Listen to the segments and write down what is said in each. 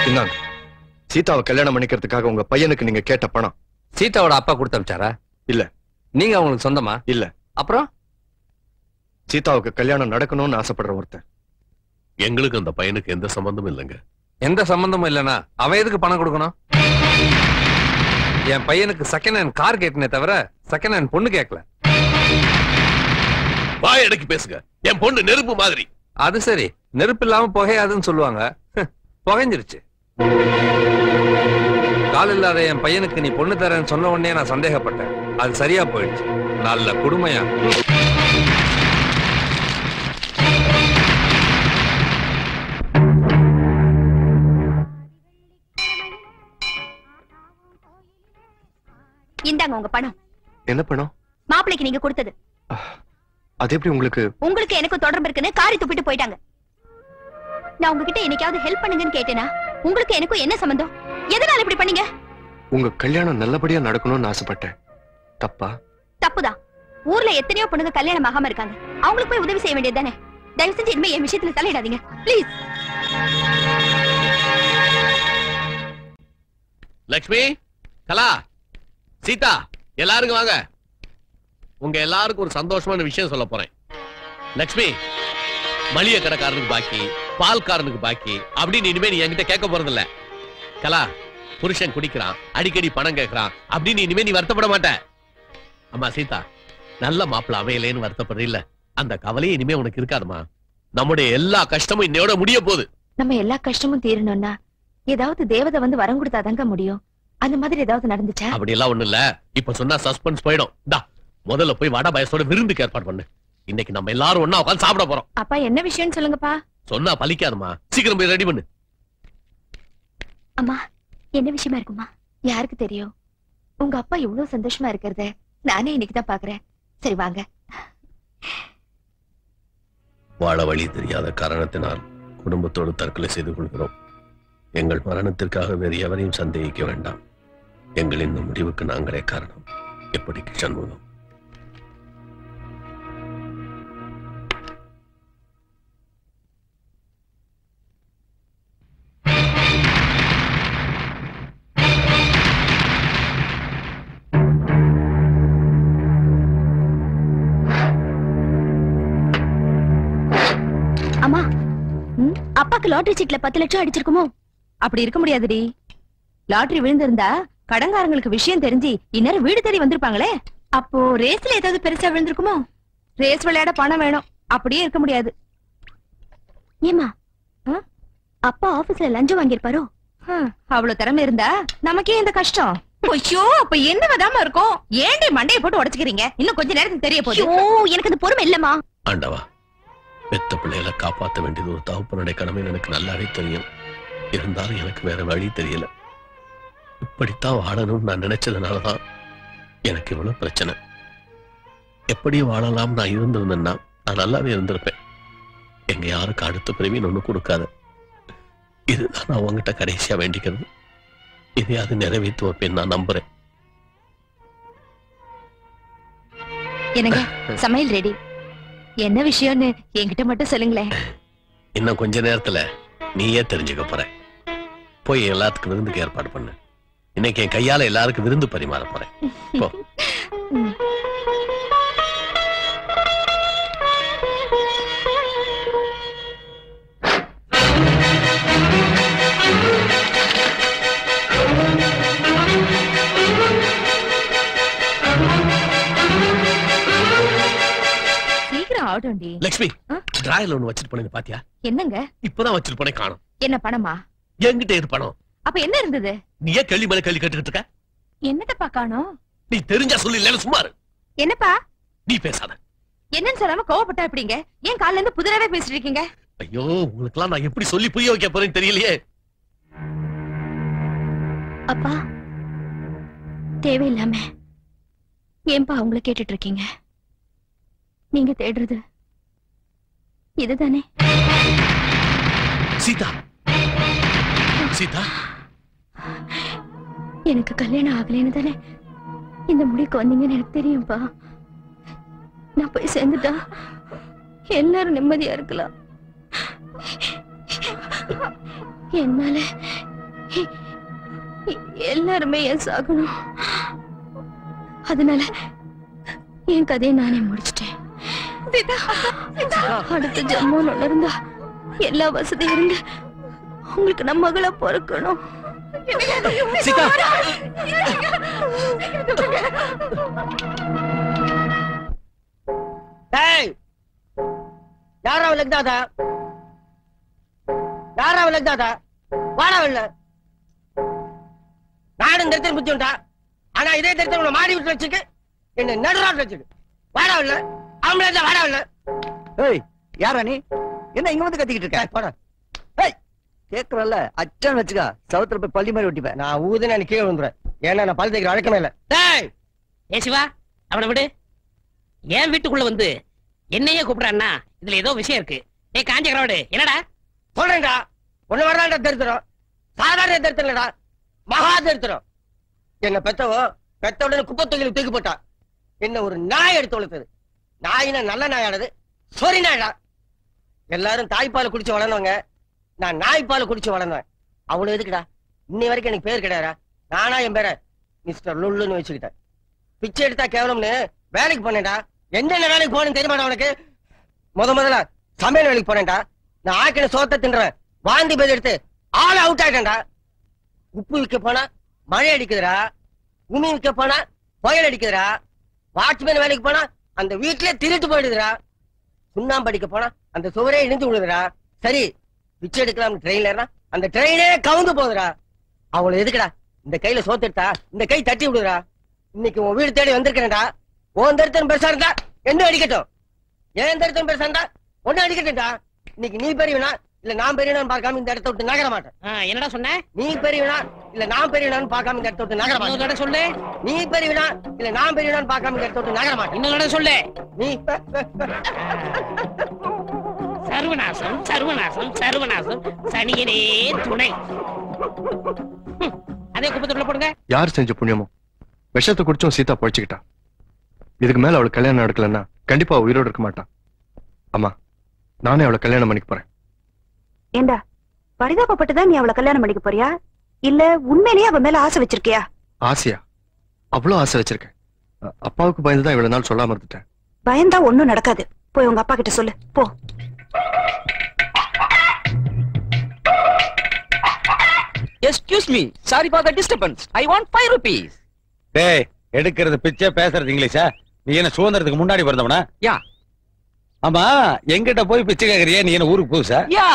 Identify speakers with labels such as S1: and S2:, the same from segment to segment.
S1: இந்தாங்க, சீதாவை கல்யாணம் பண்ணிக்கிறதுக்காக உங்க பையனுக்கு நீங்க கேட்ட பணம்.
S2: சீதாவோட அப்பா கொடுத்து அனுப்பிச்சாரா?
S1: இல்ல.
S2: நீங்க அவங்களுக்கு சொந்தமா?
S1: இல்ல.
S2: அப்புறம்
S1: சீதாவுக்கு கல்யாணம் நடக்கணும்னு ஆசைப்படுற ஒருத்தன்.
S3: எங்களுக்கு அந்த பையனுக்கு எந்த சம்பந்தமும் இல்லைங்க.
S2: எந்த சம்பந்தமும் இல்லைன்னா அவன் எதுக்கு பணம் கொடுக்கணும்? என் பையனுக்கு செகண்ட் ஹேண்ட் கார் கேட்டனே தவிர செகண்ட் ஹேண்ட் பொண்ணு கேட்கல.
S3: வாய் அடக்கி பேசுங்க. என் பொண்ணு நெருப்பு மாதிரி.
S2: அது சரி, நெருப்பு இல்லாம புகையாதுன்னு சொல்லுவாங்க. புகைஞ்சிருச்சு. கால் இல்லாத என் பையனுக்கு நீ பொண்ணு தரேன்னு சொன்ன உடனே நான் சந்தேகப்பட்டேன். அது சரியா போயிடுச்சு. நல்ல குடுமையா.
S4: இந்தாங்க உங்க பணம்.
S1: என்ன பணம்?
S4: மாப்பிளைக்கு நீங்க கொடுத்தது.
S1: அது எப்படி உங்களுக்கு?
S4: உங்களுக்கு எனக்கு தொடர்பு இருக்குன்னு காரி துப்பிட்டு போயிட்டாங்க. நான் உங்ககிட்ட என்னைக்காவது ஹெல்ப் பண்ணுங்கன்னு கேட்டேனா? உங்களுக்கு எனக்கும் என்ன சம்பந்தம்? எதனால இப்படி பண்ணீங்க?
S1: உங்க கல்யாணம் நல்லபடியா நடக்கணும்னு ஆசைப்பட்டேன். தப்பா?
S4: தப்புதான். ஊர்ல எத்தனையோ பொண்ணுங்க கல்யாணம் ஆகாம இருக்காங்க. அவங்களுக்கு போய் உதவி செய்ய வேண்டியது தானே. தயவு செஞ்சு இனிமே என் விஷயத்துல தலையிடாதீங்க ப்ளீஸ்.
S3: லட்சுமி, கலா, சீதா, எல்லாருக்கும் வாங்க. உங்க எல்லாருக்கும் ஒரு சந்தோஷமான விஷயம் சொல்ல போறேன். லட்சுமி, மளிகை கடைக்காரனுக்கு பாக்கி, பால்காரனுக்கு பாக்கி அப்படின்னு இனிமே நீ என்கிட்ட கேட்க போறது இல்ல. கலா, புருஷன் குடிக்கிறான், அடிக்கடி பணம் கேட்கறான் அப்படின்னு இனிமே நீ வருத்தப்பட மாட்ட. அம்மா சீதா, நல்ல மாப்பிள்ள அமையலேன்னு வருத்தப்படுற இல்ல, அந்த கவலையே இனிமே உனக்கு இருக்காதுமா. நம்முடைய எல்லா கஷ்டமும் இன்னையோட முடிய போகுது.
S4: நம்ம எல்லா கஷ்டமும் தீரணும்னா ஏதாவது தேவதை வந்து வரம் கொடுத்தாதாங்க முடியும். அந்த மாதிரி ஏதாவது நடந்துச்சா?
S3: அப்படி எல்லாம் ஒண்ணு இல்ல. இப்ப சொன்னா சஸ்பென்ஸ் போயிடும். முதல்ல போய் வடை பாயசத்தோட விருந்துக்கு ஏற்பாடு பண்ணு. இன்னைக்கு நம்ம எல்லாரும் ஒண்ணா உட்கார்ந்து சாப்பிட போறோம்.
S4: அப்பா என்ன விஷயம்னு சொல்லுங்கப்பா.
S3: சொன்னா பலிக்காதுமா. சீக்கிரம் போய் ரெடி பண்ணு.
S4: அம்மா, என்ன விஷயமா இருக்குமா? யாருக்கு தெரியும்? உங்க அப்பா இவ்வளவு சந்தோஷமா இருக்கிறத நானே இன்னைக்கு தான் பாக்குறேன். சரி வாங்க.
S3: வாழ வழி தெரியாத காரணத்தினால் குடும்பத்தோடு தற்கொலை செய்து கொள்கிறோம். எங்கள் மரணத்திற்காக வேறு எவரையும் சந்தேகிக்க வேண்டாம். எங்களின் இந்த முடிவுக்கு நாங்களே காரணம். எப்படிக்கு சண்முகம்?
S4: அம்மா, அப்பாக்கு லாட்டரி சீட்ல 10 லட்சம் அடிச்சிருக்குமோ? அப்படி இருக்க முடியாதுடி. லாட்டரி விழுந்திருந்தா கடங்காரங்களுக்கு விஷயம் தெரிஞ்சு இந்நேரம் வீடு தேடி வந்திருப்பாங்களே. அப்போ ரேஸ்ல ஏதாவது பெருசா விழுந்திருக்குமோ? ரேஸ் விளையாட பணம் வேணும். அப்படியே இருக்க முடியாது. ஏமா, அப்பா ஆபீஸ்ல லஞ்சம் வாங்கியிருப்பாரோ? அவ்வளவு திறமை இருந்தா நமக்கே இந்த கஷ்டம். ஐயோ, அப்ப என்ன விதாம இருக்கும்? ஏண்டி மண்டையை போட்டு உடைச்சுக்கிறீங்க? இன்னும் கொஞ்ச நேரத்துக்கு தெரிய போகுது. எனக்கு அந்த பொறுமை இல்லம்மா.
S3: ஆண்டவா, பெத்த பிள்ளைகளை காப்பாற்ற வேண்டியது ஒரு தகப்பனுடைய கடமை எனக்கு நல்லாவே தெரியும். இருந்தாலும் எனக்கு வேற வழி தெரியல. இப்படித்தான் வாழணும்னு நான் நினைச்சதுனாலதான் எனக்கு இவ்வளவு பிரச்சனை. எப்படி வாழலாம் நான் இருந்திருந்தேன்னா நான் நல்லாவே இருந்திருப்பேன். எங்க யாருக்கு அடுத்த பிறவின்னு ஒண்ணு கொடுக்காத. இதுதான் நான் உங்ககிட்ட கடைசியா வேண்டிக்கிறது. இதையாவது நிறைவேற்று வைப்பேன் நான் நம்புறேன்.
S4: என்னங்க, சமையல் ரெடி. என்ன விஷயம்னு என்கிட்ட மட்டும் சொல்லுங்களேன்.
S3: இன்னும் கொஞ்ச நேரத்துல நீயே தெரிஞ்சுக்க போற. போய் எல்லாத்துக்கும் விருந்துக்கு ஏற்பாடு பண்ணு. இன்னைக்கு என் கையால எல்லாருக்கும் விருந்து பரிமாற போறேன். போ.
S4: சீக்கிரம் ஆடுண்டி.
S3: லட்சுமி, டிராயர்ல ஒண்ணு வச்சிட்டு போனேன் பாத்தியா?
S4: என்னங்க?
S3: இப்பதான் வச்சிட்டு போனேன், காணோம்.
S4: என்ன பணமா?
S3: என்கிட்ட இது பணம்.
S4: அப்ப என்ன இருந்தது?
S3: நீ ஏன் கேள்வி மேல கேள்வி கேட்டுக்கிட்டு இருக்க?
S4: என்னத்தப்பா காணோம்?
S3: நீ தெரிஞ்சா சொல்லி இல்ல சும்மா இரு.
S4: என்னப்பா?
S3: நீ பேசாத.
S4: என்னன்னு சொல்லாம கோவப்பட்டா எப்படிங்க? ஏன் காலைல இருந்து புதிராவே பேசிட்டு இருக்கீங்க?
S3: ஐயோ, உங்களுக்கெல்லாம் நான் எப்படி சொல்லி புரிய வைக்க போறேன்னு தெரியலையே.
S4: அப்பா, தேவையில்லாம ஏன்பா அவங்கள கேட்டுட்டு இருக்கீங்க? நீங்க தேடுறது இதுதானே?
S3: சீதா, சீதா,
S4: எனக்கு கல்யாணம் ஆகலைன்னு தானே இந்த முடிவுக்கு வந்தீங்கன்னு எனக்கு தெரியும்பா. நான் போய் சேர்ந்துட்டா எல்லாரும் நிம்மதியா இருக்கலாம். என்னால எல்லாருமே ஏன் சாகணும்? அதனால என் கதையை நானே முடிச்சிட்டேன். அடுத்த ஜென்மம் இருந்தா எல்லா வசதியும் இருந்து உங்களுக்கு நம்ம மகளா பிறக்கணும்.
S5: சீதா,
S6: யாரா லக்தாதா யாரா லக்தாதா வாடா இல்ல நானும் தரித்திரம் புத்தி உண்டா? ஆனா இதே தரித்திரம் மாடி விட்டு வச்சுக்கு என்ன நடுராட்டு வச்சுக்கு வாடா இல்ல அவங்கள வாடா இல்ல.
S5: ஏய் யாரா நீ? என்ன இங்க வந்து கத்திக்கிட்டு இருக்க?
S6: போடா
S5: கேக்குறல்ல, அச்சான் வச்சுக்க, சவுத்துல போய் பள்ளி மாதிரி ஒட்டிப்பேன்.
S6: நான் ஊதுன கீழே விழுந்துறேன். ஏன்னா நான் பல் தேய்க்கிற அழக்கமே இல்ல.
S7: ஏ சிவா, அவனை விடு. ஏன் வீட்டுக்குள்ள வந்து என்னையே கூப்பிடான்னா இதுல ஏதோ விஷயம் இருக்கு. ஏ காஞ்சகரோடு என்னடா
S6: சொல்றேன்டா, ஒண்ணு வரலாண்டா தரித்திரம். சாதாரண தரித்திரம் இல்லடா, மகா தரித்திரம். என்ன பெத்தவோ பெத்த உடனே குப்பை தொகையில தூக்கி போட்டா. என்ன ஒரு நாய் எடுத்து வளர்த்தது. நாயினா நல்ல நாயானது, சொரி நாயடா. எல்லாரும் தாய்ப்பால் குடிச்சு வளர்ந்தவங்க, நான் நாய்ப்பால் குடிச்சு வளர்ந்தேன். அவ்வளவு எதுக்குடா? இன்னி வரைக்கும் எனக்கு பேர் கிடையாதா? நானா என் பேரை மிஸ்டர் லுல்லுன்னு வச்சுக்கிட்டேன். பிச்சை எடுத்தா கேவலம்னு வேலைக்கு போனேன்டா. என்னென்ன வேலைக்கு போனேன்னு தெரியுமாடா உனக்கு? முதல்ல சமையல் வேலைக்கு போனேன்டா. நான் ஆக்கின சோத்தை தின்றேன். வாந்தி பேர் எடுத்து ஆள் அவுட் ஆயிட்டேன்டா. உப்பு விற்க போனா மழை அடிக்குதுடா, உமி விற்க போனா புயல் அடிக்குதுடா, வாட்ச்மேன் வேலைக்கு போனா அந்த வீட்லயே திருட்டு போயிடுதுடா, சுண்ணாம்பு அடிக்க போனா அந்த சுவரே இடிஞ்சு விடுதுடா. சரி, பிச்சை எடுக்கலாம் ட்ரெயின்ல ஏறினா அந்த ட்ரெயினே கவுந்து போகுதுடா. அவ்வளவு எதுக்குடா? இந்த கையில சோத்து எடுத்தா இந்த கை தட்டி விடுறா. இன்னைக்கு உன் வீடு தேடி வந்திருக்கேன்டா. உன் தரித்திரம் பெருசா இருந்தா என்ன அடிக்கட்டும், ஏன் தரித்திரம் பெருசா இருந்தா ஒண்ணு அடிக்கட்டும்டா. இன்னைக்கு நீ பெரியவனா இல்ல நான் பெரியவனான்னு பார்க்காம இந்த இடத்த விட்டு நகர மாட்டேன்.
S7: என்னடா சொன்ன?
S6: நீ பெரியவனா இல்ல நான் பெரியவனான்னு பார்க்காம இந்த இடத்த விட்டு நகர மாட்டேன்.
S7: சொல்லு.
S6: நீ பெரியவனா இல்ல நான் பெரியவனான்னு பார்க்காம இந்த இடத்த விட்டு நகர மாட்டேன்.
S7: இன்னொரு சொல்லு.
S6: நீ
S7: சர்வநாசம் சர்வநாசம் சர்வநாசம், சனியனே துணை. அதே குப்பத்துக்குள்ள போடுங்க.
S1: யார் செஞ்ச புண்ணியமோ விஷத்தை குடிச்சும் சீதா பொழைச்சுக்கிட்டா. இதுக்கு மேல அவளுக்கு கல்யாணம் நடக்கலன்னா கண்டிப்பா உயிரோடு இருக்க மாட்டான். அம்மா, நானே அவளை கல்யாணம் பண்ணிக்க போறேன்.
S4: ஏண்டா, பரிதாபப்பட்டுதான் நீ அவளை கல்யாணம் பண்ணிக்க போறியா, இல்ல உண்மையிலேயே அவ மேல ஆசை வச்சிருக்கியா?
S1: ஆசையா? அவ்வளவு ஆசை வச்சிருக்கேன். அப்பாவுக்கு பயந்துதான் இவ்வளவு நாள் சொல்லாம இருந்துட்டேன்.
S4: பயந்தா ஒண்ணும் நடக்காது. போய் உங்க அப்பா கிட்ட சொல்லு போ.
S5: Excuse me, sorry for the disturbance. I want 5 rupees.
S8: டேய், எடுக்கிறது பிச்சை, பேசுறது இங்கிலீஷா? நீ என்ன சுதந்திரத்துக்கு முன்னாடி பிறந்தவனா?
S5: யா.
S8: ஆமா, எங்கிட்ட போய் பிச்சை கேக்குறியா? நீ என்ன ஊருக்கு புதுசா?
S5: யா.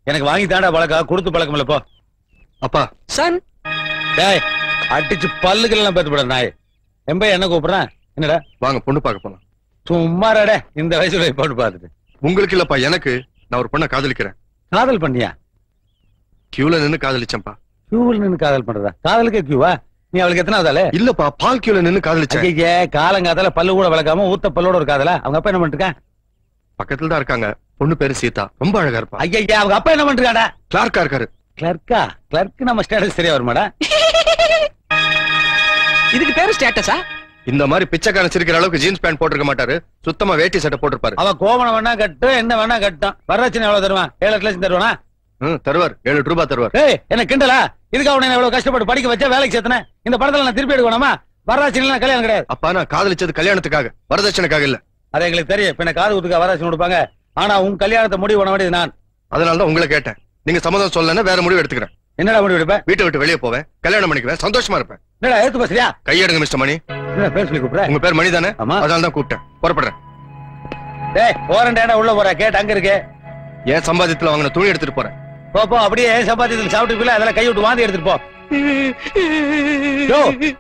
S8: எனக்கு வாங்கி தாண்டா பழக்கம், கொடுத்து பழக்கம் இல்ல. போ.
S1: அப்பா.
S5: சன்.
S8: டேய், அடிச்சு பல்லுக்கெல்லாம் பேத்து போட நாய். எம்ப என்ன கூப்பிடுறான்? என்னடா?
S1: வாங்க பொண்ணு பார்க்க போலாம்.
S8: சும்மாடா, இந்த வயசுல போட்டு பார்த்துட்டு.
S1: உங்களுக்கு இல்லப்பா, எனக்கு. நான் ஒரு பொண்ணை காதலிக்கிறேன்.
S8: காதல் பண்ணியா?
S1: கியூல நின்னு காதலிச்சேன்ப்பா.
S8: கியூல நின்னு காதல் பண்றதா? காதலுக்கே கியூவா? நீ அவளுக்கு எத்தனாவது ஆளு?
S1: இல்லப்பா, பால் கியூல நின்னு காதலிச்சேன்.
S8: ஐயே, காலங்காதால பல்லு கூட வளர்க்காம ஊத்த பல்லோட ஒரு காதலா? அவங்க அப்பா என்ன பண்ணிருக்கான்?
S1: பக்கத்துல தான் இருக்காங்க. பொண்ணு பேரு சீதா, ரொம்ப அழகா இருப்பா.
S8: ஐயா, அவங்க அப்பா என்ன பண்ணிருக்காடா?
S1: கிளார்க்கா இருக்காரு.
S8: கிளர்க்கா? கிளர்க்கு நம்ம ஸ்டேட்டஸ் சரியா வருமாடா?
S5: இதுக்கு பேரு ஸ்டேட்டஸா?
S1: இந்த மாதிரி பிச்சைக்காரன் சிரிக்கிற அளவுக்கு ஜீன்ஸ் பேண்ட் போட்டிருக்க மாட்டாரு. சுத்தமா வேட்டி சட்டை போட்டிருப்பாரு.
S8: அவ கோவணம் வேணா கட்டு, என்ன வேணா கட்டும். வரதட்சணை எவ்வளவு தருவான்? 7 லட்சம் தருவானா?
S1: தருவார். 7 ரூபாய் தருவார்.
S8: ஏய், என்ன கிண்டலா? இதுக்கு அவனை எவ்வளவு கஷ்டப்பட்டு படிக்க வச்சா, வேலைக்கு சேர்த்தன. இந்த படத்துல நான் திருப்பி எடுக்கணுமா? வரதட்சணை கல்யாணம் கிடையாது.
S1: அப்பா, நான் காதலிச்சது கல்யாணத்துக்காக, வரதட்சணைக்காக இல்ல.
S8: அது எங்களுக்கு தெரியும். இப்ப என்ன காது குத்துக்க வரதட்சணை கொடுப்பாங்க. ஆனா உன் கல்யாணத்தை முடிவு பண்ண வேண்டியது நான்.
S1: அதனாலதான் உங்களை கேட்டேன். நீங்க சம்மதம் சொல்லலன்னா வேற முடிவு எடுத்துக்கிறேன்.
S8: என்னடா முடிவு எடுப்பேன்?
S1: வீட்டை விட்டு வெளியே போவேன், கல்யாணம் பண்ணிக்குவேன், சந்தோஷமா இருப்பேன்.
S8: என்னடா ஏத்து பேசுறியா?
S1: கையெடுங்க மிஸ்டர் மணி.
S8: என்ன பேர் சொல்லி கூப்பிடுற?
S1: உங்க பேர் மணி தானே?
S8: ஆமா.
S1: அதனால தான் கூப்பிட்டேன். புறப்படுறேன்.
S8: டேய், போறேன்டா, உள்ள போற கேட் அங்க இருக்கு.
S1: ஏன் சம்பாதியத்துல வாங்கின துணி எடுத்துட்டு போறேன்.
S8: போ, அப்படியே சம்பாதியத்தில் சாப்பிட்டு அதெல்லாம் கை விட்டு வாந்தி எடுத்துட்டு போ.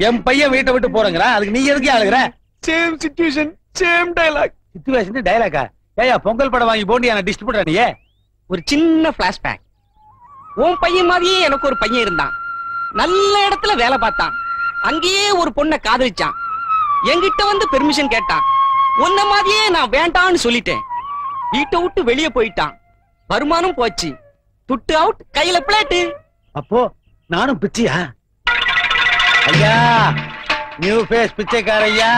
S8: என் பையன் வீட்டை விட்டு போறேங்கிறான், அதுக்கு நீ எதுக்கே ஆளுகிற?
S5: Same situation, same dialogue.
S8: Situation டயலாக்கா? ஏயா, பொங்கல் படம் வாங்கி போண்டி என்ன டிஸ்ட்ரிபியூட்டர் நீ?
S5: ஒரு சின்ன பிளாஷ்பேக். உன் பையன் மாதிரியே எனக்கு ஒரு பையன் இருந்தான். நல்ல இடத்துல வேலை பார்த்தான். அங்கேயே ஒரு பொண்ணை காதலிச்சான். என்கிட்ட வந்து பெர்மிஷன் கேட்டான். உன்ன மாதிரியே நான் வேண்டான்னு சொல்லிட்டேன். வீட்டை விட்டு வெளியே போயிட்டான். வருமானம் போச்சு. துட்டு அவுட், கையில பிளேட்டு.
S8: அப்போ நானும் பிச்சையா? ஐயா, நியூ ஃபேஸ் பிச்சைக்கார ஐயா.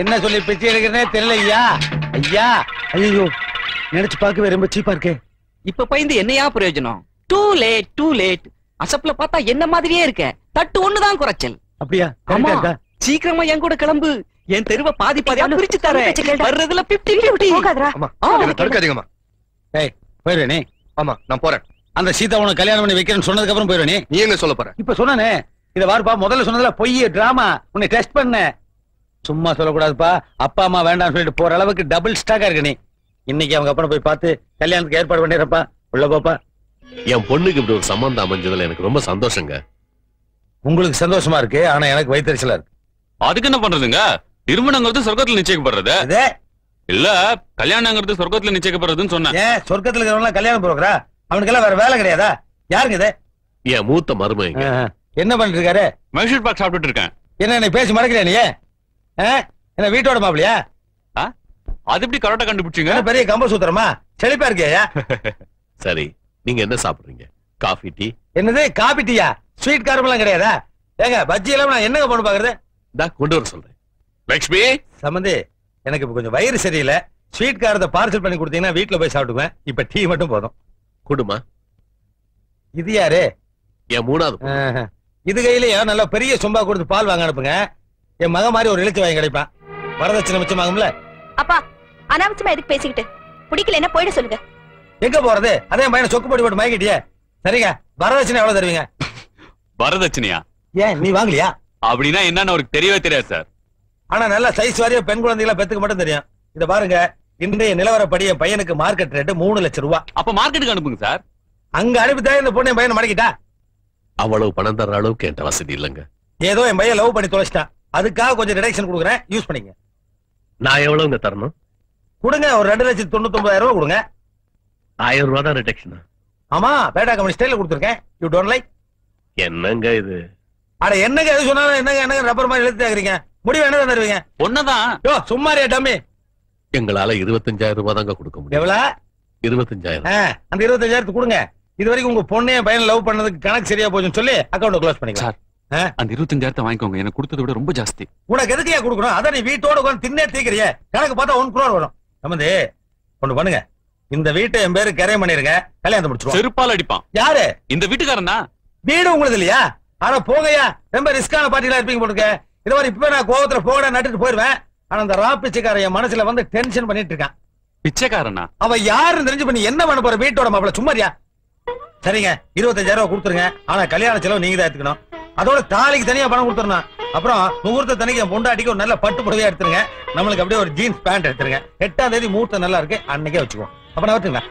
S8: என்ன சொல்லி பிச்சை எடுக்கிறனே தெரியல ஐயா. ஐயா, ஐயோ, நினைச்சு பார்க்கவே ரொம்ப சீப்பா இருக்கு.
S5: இப்ப பயந்து என்னையா பிரயோஜனம்? Too late, too late. அசப்ல பார்த்தா என்ன மாதிரியே இருக்க. தட்டு ஒண்ணுதான் குறைச்சல்.
S8: அப்படியா?
S5: ஆமா.
S8: கரெக்டா இருக்கா?
S5: சீக்கிரமா என் கூட கிளம்பு. என் தெருவை பாதி பாதியா பிரிச்சு தரேன். வர்றதுல 50-50.
S4: போகாதடா.
S1: அம்மா என்ன தடுக்காதீங்கம்மா.
S8: ஏய் போயிரு நீ.
S1: ஆமா நான் போறேன்.
S8: அந்த சீதா உனக்கு கல்யாணம் பண்ணி வைக்கிறேன்னு சொன்னதுக்கு அப்புறம் போயிரு நீ.
S1: நீ எங்க சொல்ல போற?
S8: இப்ப சொன்னானே இத வாருப்பா, முதல்ல சொன்னதுல பொய் டிராமா, உன்னை டெஸ்ட் பண்ண. சும்மா சொல்லக்கூடாதுப்பா. அப்பா அம்மா வேண்டாம்னு சொல்லிட்டு போற அளவுக்கு டபுள் ஸ்டாக்கா இருக்கு நீ. இன்னைக்கு அவங்க அப்புறம் போய் பார்த்து கல்யாணத்துக்கு ஏற்பாடு பண்ணிடுறப்பா. உள்ள போப்பா.
S3: என் பொண்ணுக்கு இப்படி ஒரு சம்பந்தம் அமைஞ்சதுல எனக்கு ரொம்ப சந்தோஷங்க.
S8: உங்களுக்கு சந்தோஷமா இருக்கு, ஆனா எனக்கு வயிற்றுச்சலா இருக்கு.
S9: அதுக்கு என்ன பண்றதுங்க? திருமணங்கிறது சொர்க்கத்துல நிச்சயிக்கப்படுறது
S8: அதே
S9: இல்ல, கல்யாணங்கிறது சொர்க்கத்துல நிச்சயிக்கப்படுறதுன்னு சொன்னேன்.
S8: ஏன் சொர்க்கத்துல இருக்கிறவங்க கல்யாணம் போறா? அவனுக்கெல்லாம் வேற வேலை கிடையாதா? யாருங்க இது?
S3: என் மூத்த மருமகங்க.
S8: என்ன பண்ணிட்டு இருக்காரு?
S9: மைசூர் பாக் சாப்பிட்டுட்டு இருக்கேன்.
S8: என்ன பேசி மறக்கிறேன் நீ? என்ன வீட்டோட மாப்பிளையா?
S9: அது எப்படி கரெக்டா கண்டுபிடிச்சீங்க?
S8: பெரிய கம்ப சூத்திரமா செழிப்பா இருக்கியா?
S3: சரி, நீங்க என்ன சாப்பிடுறீங்க? Coffee, tea?
S8: என்னது காபி டீயா? ஸ்வீட் காரம் எல்லாம் கிடையாதா? ஏங்க பஜ்ஜி எல்லாம் நான் என்னங்க பண்ணு பாக்குறது?
S3: கொண்டு வர சொல்றேன். லட்சுமி
S8: சம்பந்தி, எனக்கு இப்ப கொஞ்சம் வயிறு சரியில்லை. ஸ்வீட் காரத்தை பார்சல் பண்ணி கொடுத்தீங்கன்னா வீட்டுல போய் சாப்பிட்டுக்குவேன். இப்ப டீ மட்டும் போதும்.
S3: குடுமா.
S8: இது யாரு?
S3: என் மூணாவது பொண்ணு.
S8: இது கையிலயா நல்லா பெரிய சொம்பா கொடுத்து பால் வாங்க அனுப்புங்க. என் மக மாதிரி ஒரு இழுத்து வாங்கி கிடைப்பான். வரதட்சணை மிச்சமாகும்ல.
S4: அப்பா அனாவசியமா எதுக்கு பேசிக்கிட்டு? பிடிக்கலன்னா போயிட சொல்லுங்க.
S8: எங்க போறது? அதே பையனை சொக்கு போட்டு போட்டு மயக்கிட்டியே. சரிங்க, வரதட்சணை எவ்வளவு தருவீங்க?
S9: வரதட்சணையா?
S8: ஏன் நீ வாங்கலையா?
S9: அப்படின்னா என்னன்னு அவருக்கு தெரியவே தெரியாது சார்.
S8: ஆனா நல்ல சைஸ் வாரியா பெண் குழந்தைகளை பெத்துக்க மட்டும் தெரியும். இத பாருங்க, இன்றைய நிலவரப்படி என் பையனுக்கு மார்க்கெட் ரேட் 3 லட்சம் ரூபாய்.
S9: அப்ப மார்க்கெட்டுக்கு அனுப்புங்க சார்.
S8: அங்க அனுப்பித்தான் இந்த பொண்ணு என் பையனை மடக்கிட்டா.
S3: அவ்வளவு பணம் தர்ற அளவுக்கு என்கிட்ட வசதி இல்லைங்க.
S8: ஏதோ என் பையன் லவ் பண்ணி தொலைச்சிட்டான். அதுக்காக கொஞ்சம் ரிடக்ஷன் கொடுக்குறேன், யூஸ் பண்ணிங்க.
S3: நான் எவ்வளவுங்க தரணும்?
S8: கொடுங்க, ஒரு 2,99,000 ரூபாய் கொடுங்க.
S3: 1000 ரூபாய் தான் ரிடக்ஷன்.
S8: ஆமா, பேட்டா கம்பெனி ஸ்டைல கொடுத்துருக்கேன். You don't like?
S3: என்னங்க இது?
S8: அட என்னங்க எது சொன்னாலும் என்னங்க ரப்பர் மாதிரி எழுத்து கேக்குறீங்க. முடிவு என்ன தருவீங்க?
S9: ஒன்னதான்.
S8: யோ சும்மாரியா டம்மி.
S3: எங்களால 25,000 ரூபாய் தாங்க கொடுக்க முடியும்.
S8: எவ்வளவு?
S3: 25,000.
S8: அந்த 25,000 கொடுங்க. இது வரைக்கும் உங்க பொண்ணே பையன் லவ் பண்ணதுக்கு கணக்கு சரியா போச்சுன்னு சொல்லி அக்கௌண்ட் க்ளோஸ் பண்ணிக்கலாம்.
S9: அந்த 25,000 வாங்கிக்கோங்க. எனக்கு கொடுத்ததை விட ரொம்ப ஜாஸ்தி.
S8: உனக்கு எதுக்கு கொடுக்கணும்? அதான் நீ வீட்டோட உட்கார்ந்து தின்னே தீக்கிறிய. கணக்கு பார்த்தா 1 crore வரும். சம்பந்தி ஒண்ணு பண்ணுங்க, இந்த வீட்டை என் பேரு கரை பண்ணிருங்க, கல்யாணம் முடிச்சிருவோம்.
S9: செருப்பால் அடிப்பான்.
S8: யாரு?
S9: இந்த வீட்டுக்காரன் தான்.
S8: வீடு உங்களுக்கு இல்லையா? ஆனா போகையா, ரொம்ப ரிஸ்கான பார்ட்டிகளா இருப்பீங்க போட்டுக்க. இது மாதிரி இப்ப நான் கோவத்துல போகட நட்டுட்டு போயிருவேன். ஆனா அந்த ராப்பிச்சைக்காரன் என் மனசுல வந்து டென்ஷன் பண்ணிட்டு இருக்கான்.
S9: பிச்சைக்காரனா?
S8: அவ யாருன்னு தெரிஞ்சு பண்ணி என்ன பண்ண போற? வீட்டோட மாப்பிள்ள சும்மாரியா? சரிங்க, 25,000 ரூபாய் கொடுத்துருங்க. ஆனா கல்யாண செலவு நீங்க தான் எடுத்துக்கணும். அதோட தாலிக்கு தனியா பணம் கொடுத்துருணும். அப்புறம் முகூர்த்த தனிக்கு பொண்டாட்டிக்கு ஒரு நல்ல பட்டு புடவையா எடுத்துருங்க. நம்மளுக்கு அப்படியே ஒரு ஜீன்ஸ் பேண்ட் எடுத்துருங்க. 8ஆம் தேதி முகூர்த்தம் நல்லா இருக்கு, அன்னைக்கே வச்சுக்குவோம். அப்ப நான் வரட்டுங்களா?